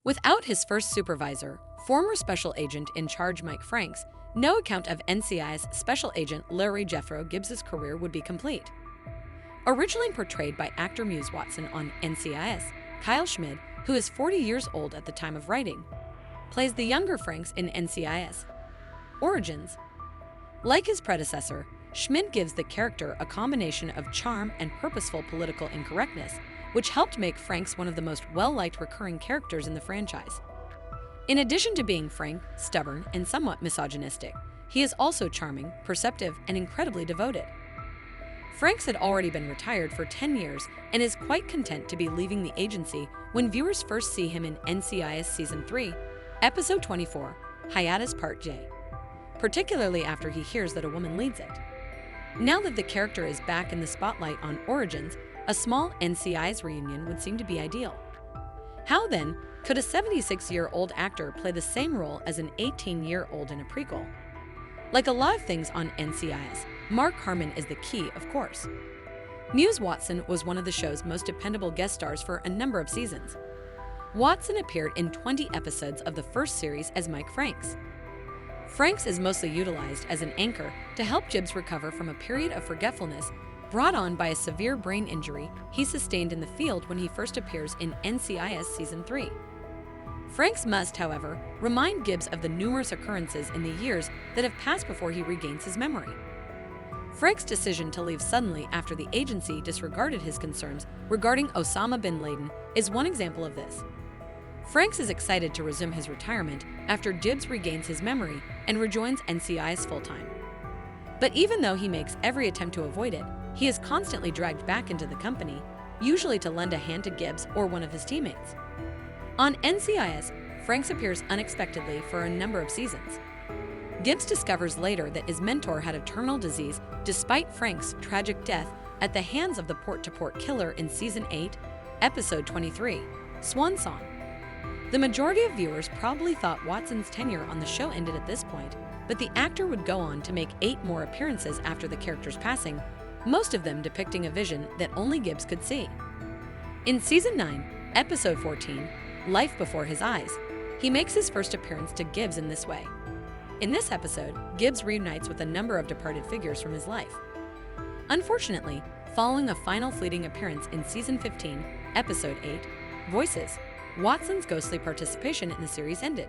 Without his first supervisor, former special agent in charge Mike Franks, no account of NCIS Special Agent Larry Jeffro Gibbs's career would be complete. Originally portrayed by actor Muse Watson on NCIS, Kyle Schmid, who is 40 years old at the time of writing, plays the younger Franks in NCIS. Origins. Like his predecessor, Schmid gives the character a combination of charm and purposeful political incorrectness, which helped make Franks one of the most well-liked recurring characters in the franchise. In addition to being frank, stubborn, and somewhat misogynistic, he is also charming, perceptive, and incredibly devoted. Franks had already been retired for 10 years and is quite content to be leaving the agency when viewers first see him in NCIS Season 3, Episode 24, Hiatus Part J, particularly after he hears that a woman leads it. Now that the character is back in the spotlight on Origins, a small NCIS reunion would seem to be ideal. How, then, could a 76-year-old actor play the same role as an 18-year-old in a prequel? Like a lot of things on NCIS, Mark Harmon is the key, of course. Muse Watson was one of the show's most dependable guest stars for a number of seasons. Watson appeared in 20 episodes of the first series as Mike Franks. Franks is mostly utilized as an anchor to help Gibbs recover from a period of forgetfulness brought on by a severe brain injury he sustained in the field when he first appears in NCIS Season 3. Franks must, however, remind Gibbs of the numerous occurrences in the years that have passed before he regains his memory. Franks' decision to leave suddenly after the agency disregarded his concerns regarding Osama bin Laden is one example of this. Franks is excited to resume his retirement after Gibbs regains his memory and rejoins NCIS full-time. But even though he makes every attempt to avoid it, he is constantly dragged back into the company, usually to lend a hand to Gibbs or one of his teammates. On NCIS, Franks appears unexpectedly for a number of seasons. Gibbs discovers later that his mentor had a terminal disease despite Franks' tragic death at the hands of the port-to-port killer in Season 8, Episode 23, Swan Song. The majority of viewers probably thought Watson's tenure on the show ended at this point, but the actor would go on to make 8 more appearances after the character's passing, most of them depicting a vision that only Gibbs could see. In Season 9, Episode 14, Life Before His Eyes, he makes his first appearance to Gibbs in this way. In this episode, Gibbs reunites with a number of departed figures from his life. Unfortunately, following a final fleeting appearance in Season 15, Episode 8, Voices, Watson's ghostly participation in the series ended.